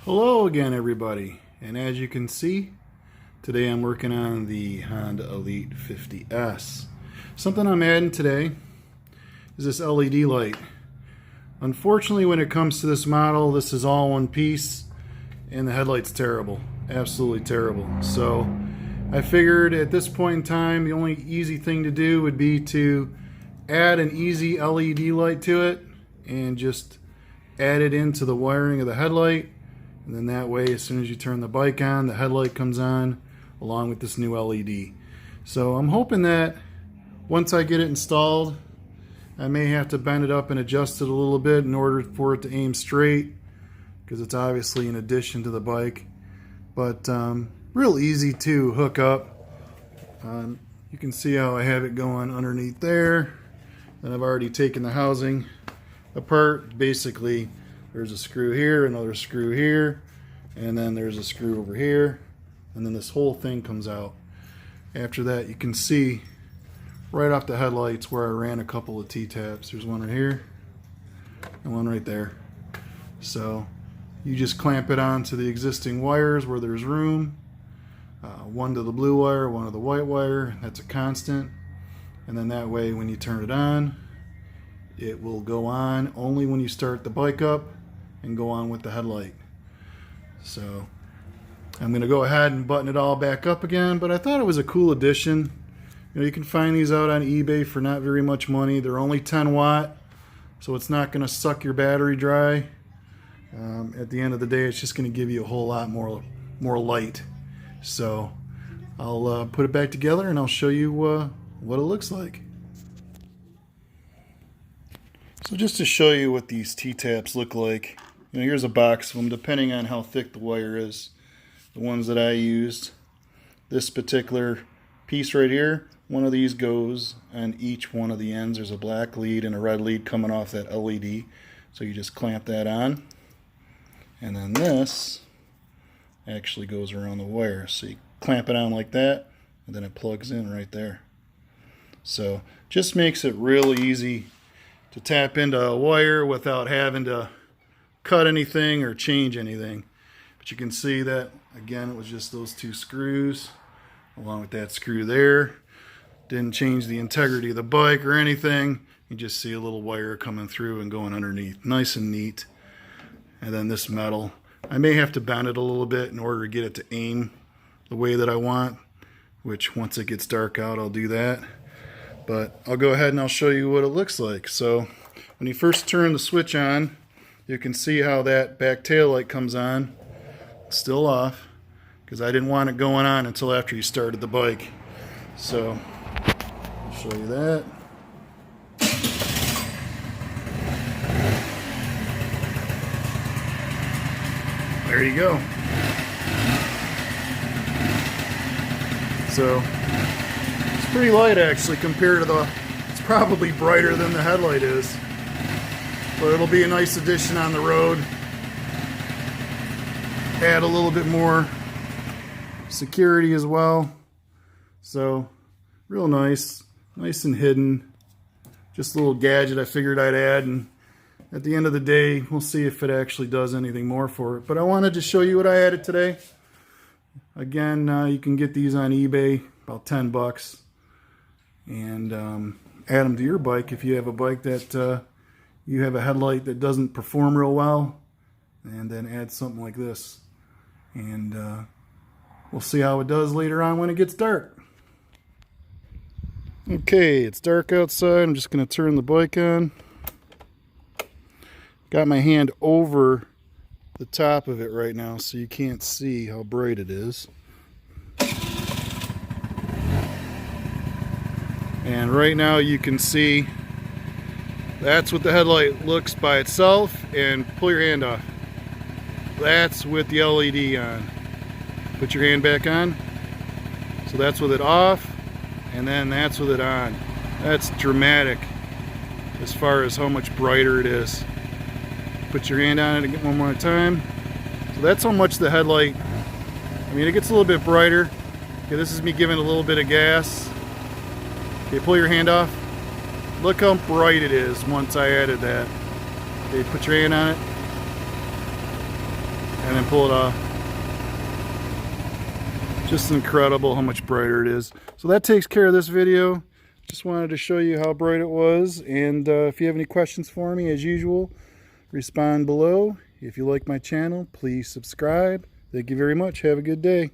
Hello again, everybody, and as you can see, today I'm working on the Honda Elite 50S. Something I'm adding today is this LED light. Unfortunately, when it comes to this model, this is all one piece and the headlight's terrible, absolutely terrible. So I figured at this point in time the only easy thing to do would be to add an easy LED light to it and just add it into the wiring of the headlight. And then that way, as soon as you turn the bike on, the headlight comes on along with this new LED. So I'm hoping that once I get it installed, I may have to bend it up and adjust it a little bit in order for it to aim straight, because it's obviously an addition to the bike. But real easy to hook up. You can see how I have it going underneath there. And I've already taken the housing apart. Basically, there's a screw here, another screw here, and then there's a screw over here, and then this whole thing comes out. After that, you can see right off the headlights where I ran a couple of T-taps. There's one right here and one right there. So you just clamp it onto the existing wires where there's room. One to the blue wire, one to the white wire. That's a constant. And then that way, when you turn it on, it will go on only when you start the bike up and go on with the headlight. So I'm going to go ahead and button it all back up again, but I thought it was a cool addition. You know, you can find these out on eBay for not very much money. They're only 10 watt, so it's not going to suck your battery dry. At the end of the day, it's just going to give you a whole lot more light. So I'll put it back together and I'll show you what it looks like. So just to show you what these T-taps look like, you know, here's a box of them depending on how thick the wire is. The ones that I used, this particular piece right here, one of these goes on each one of the ends. There's a black lead and a red lead coming off that LED. So you just clamp that on. And then this actually goes around the wire. So you clamp it on like that, and then it plugs in right there. So just makes it real easy to tap into a wire without having to cut anything or change anything. But you can see that, again, it was just those two screws along with that screw there. Didn't change the integrity of the bike or anything. You just see a little wire coming through and going underneath. Nice and neat. And then this metal, I may have to bend it a little bit in order to get it to aim the way that I want, which once it gets dark out, I'll do that. But I'll go ahead and I'll show you what it looks like. So when you first turn the switch on, you can see how that back tail light comes on. It's still off because I didn't want it going on until after you started the bike. So I'll show you that. There you go. So it's pretty light actually compared to the, it's probably brighter than the headlight is. But it'll be a nice addition on the road. Add a little bit more security as well. So real nice, nice and hidden. Just a little gadget I figured I'd add, and at the end of the day, we'll see if it actually does anything more for it. But I wanted to show you what I added today. Again, you can get these on eBay, about 10 bucks. And add them to your bike if you have a bike that you have a headlight that doesn't perform real well. And then add something like this. And we'll see how it does later on when it gets dark. Okay, it's dark outside. I'm just going to turn the bike on. Got my hand over the top of it right now so you can't see how bright it is. And right now you can see that's what the headlight looks by itself, and pull your hand off. That's with the LED on. Put your hand back on. So that's with it off, and then that's with it on. That's dramatic as far as how much brighter it is. Put your hand on it one more time. So that's how much the headlight, I mean, it gets a little bit brighter. Okay, this is me giving a little bit of gas. Okay, pull your hand off. Look how bright it is once I added that. Okay, put your hand on it. and then pull it off. Just incredible how much brighter it is. So that takes care of this video. Just wanted to show you how bright it was, and if you have any questions for me, as usual, respond below. If you like my channel, please subscribe. Thank you very much. Have a good day.